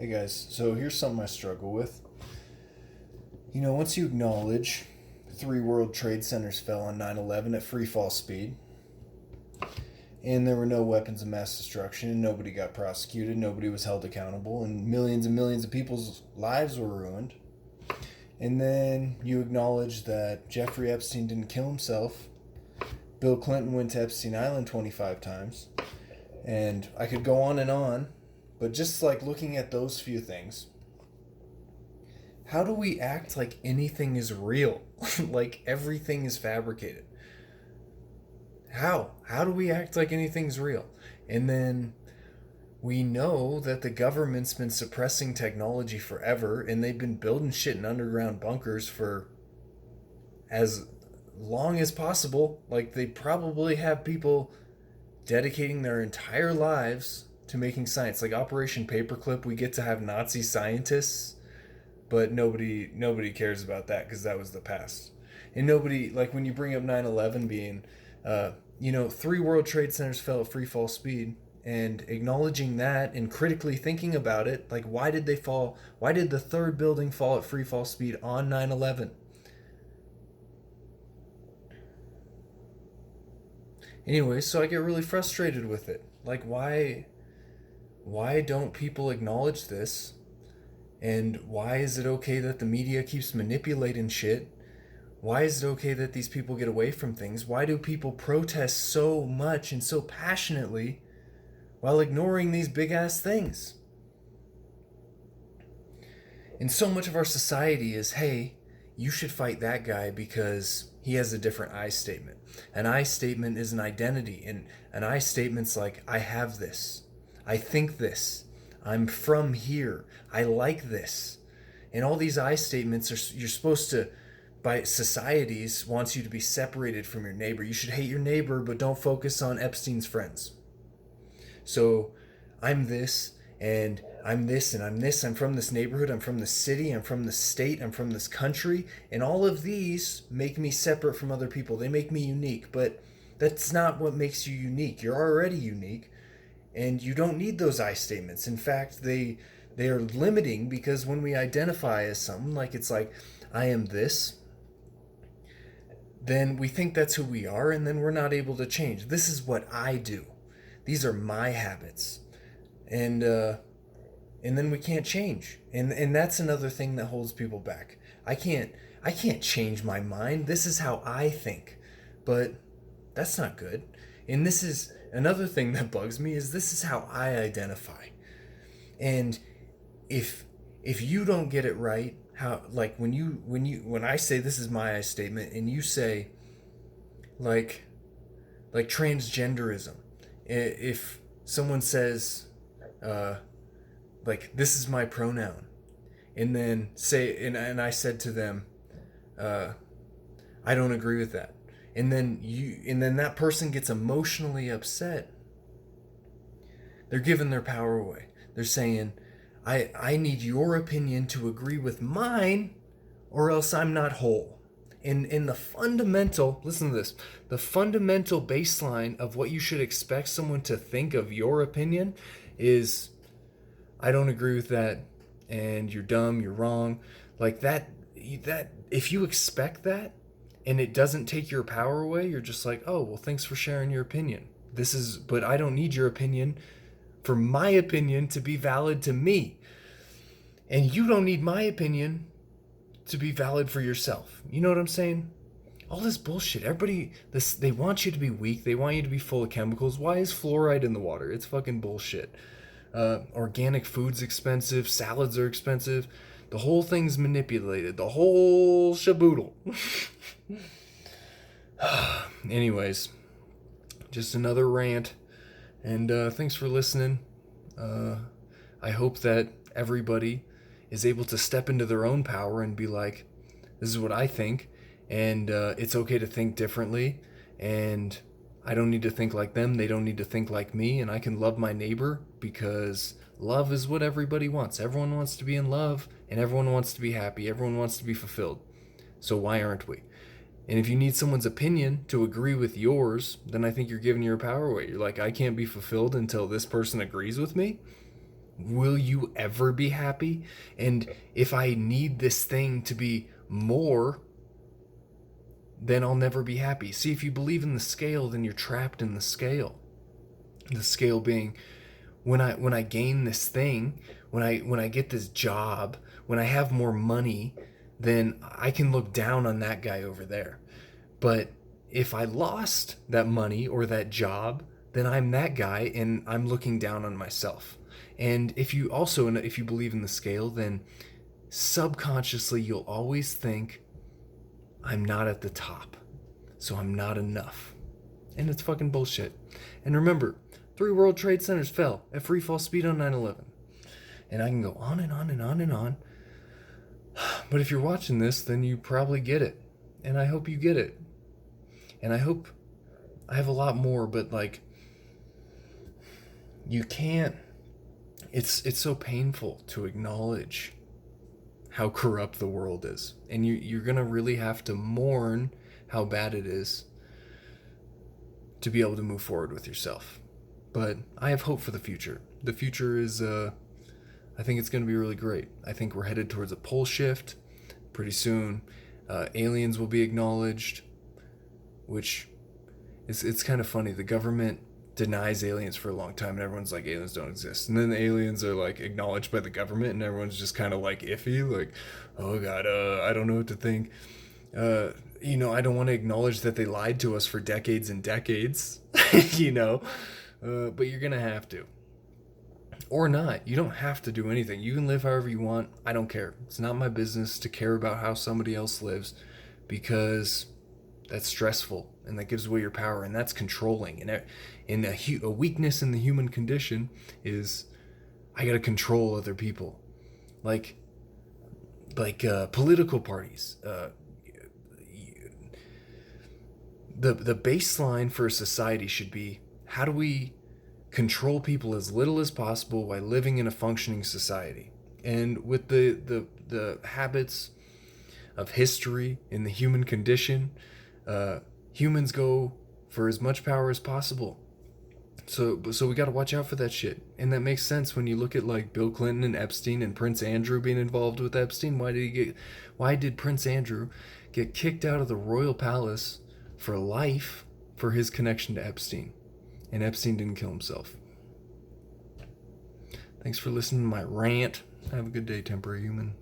Hey guys, so here's something I struggle with. Once you acknowledge three World Trade Centers fell on 9/11 at free fall speed, and there were no weapons of mass destruction, and nobody got prosecuted, nobody was held accountable, and millions of people's lives were ruined. And then you acknowledge that Jeffrey Epstein didn't kill himself. Bill Clinton went to Epstein Island 25 times. And I could go on, but just like looking at those few things, how do we act like anything is real? Like everything is fabricated? How? How do we act like anything's real? And then we know that the government's been suppressing technology forever, and they've been building shit in underground bunkers for as long as possible. Like they probably have people dedicating their entire lives to making science. Like Operation Paperclip, we get to have Nazi scientists, but nobody cares about that because that was the past. And nobody, like when you bring up 9/11 being, three World Trade Centers fell at free fall speed, and acknowledging that and critically thinking about it, like why did they fall? Why did the third building fall at free fall speed on 9/11? Anyway, so I get really frustrated with it. Like why don't people acknowledge this? And why is it okay that the media keeps manipulating shit? Why is it okay that these people get away from things? Why do people protest so much and so passionately while ignoring these big ass things? And so much of our society is, hey, you should fight that guy because he has a different I statement. An I statement is an identity, and an I statement's like, I have this. I think this. I'm from here. I like this. And all these I statements are, you're supposed to, by societies, wants you to be separated from your neighbor. You should hate your neighbor, but don't focus on Epstein's friends. So I'm this, and I'm this, and I'm this. I'm from this neighborhood. I'm from this city. I'm from this state. I'm from this country. And all of these make me separate from other people. They make me unique, but that's not what makes you unique. You're already unique, and you don't need those I statements. In fact, they are limiting, because when we identify as something, like it's like, I am this, then we think that's who we are, and then we're not able to change. This is what I do. These are my habits. And then we can't change. And that's another thing that holds people back. I can't change my mind. This is how I think. But that's not good. And this is another thing that bugs me, is this is how I identify. And if you don't get it right, how, like when I say this is my I statement, and you say like transgenderism, if someone says like this is my pronoun, and then and I said to them, I don't agree with that, and then that person gets emotionally upset, they're giving their power away. They're saying, I need your opinion to agree with mine, or else I'm not whole. In the fundamental, listen to this, the fundamental baseline of what you should expect someone to think of your opinion is, I don't agree with that, and you're dumb, you're wrong. Like that if you expect that and it doesn't take your power away, you're just like, oh, well, thanks for sharing your opinion. But I don't need your opinion for my opinion to be valid to me. And you don't need my opinion to be valid for yourself. You know what I'm saying? All this bullshit. They want you to be weak. They want you to be full of chemicals. Why is fluoride in the water? It's fucking bullshit. Organic food's expensive. Salads are expensive. The whole thing's manipulated. The whole shaboodle. Anyways, just another rant. And thanks for listening. I hope that everybody is able to step into their own power and be like, this is what I think, and it's okay to think differently, and I don't need to think like them, they don't need to think like me, and I can love my neighbor, because love is what everybody wants. Everyone wants to be in love, and everyone wants to be happy, everyone wants to be fulfilled. So why aren't we? And if you need someone's opinion to agree with yours, then I think you're giving your power away. You're like, I can't be fulfilled until this person agrees with me. Will you ever be happy? And if I need this thing to be more, then I'll never be happy. See, if you believe in the scale, then you're trapped in the scale. The scale being, when I gain this thing, when I get this job, when I have more money, then I can look down on that guy over there. But if I lost that money or that job, then I'm that guy and I'm looking down on myself. And if you believe in the scale, then subconsciously you'll always think, I'm not at the top, so I'm not enough. And it's fucking bullshit. And remember, 3 World Trade Centers fell at free fall speed on 9/11. And I can go on and on and on and on. But if you're watching this, then you probably get it. And I hope you get it. And I hope I have a lot more, but like, you can't, it's so painful to acknowledge how corrupt the world is. And you're going to really have to mourn how bad it is to be able to move forward with yourself. But I have hope for the future. The future is, I think it's going to be really great. I think we're headed towards a pole shift pretty soon. Aliens will be acknowledged, which it's kind of funny. The government denies aliens for a long time, and everyone's like, aliens don't exist. And then the aliens are like acknowledged by the government, and everyone's just kind of like iffy, like, oh god, I don't know what to think. I don't want to acknowledge that they lied to us for decades and decades, but you're gonna have to. Or not. You don't have to do anything. You can live however you want. I don't care. It's not my business to care about how somebody else lives, because that's stressful and that gives away your power, and that's controlling. And a weakness in the human condition is, I gotta control other people. Like political parties. The baseline for a society should be, how do we control people as little as possible while living in a functioning society? And with the habits of history in the human condition, humans go for as much power as possible. So we got to watch out for that shit. And that makes sense when you look at like Bill Clinton and Epstein and Prince Andrew being involved with Epstein. Why did Prince Andrew get kicked out of the royal palace for life for his connection to Epstein? And Epstein didn't kill himself. Thanks for listening to my rant. Have a good day, temporary human.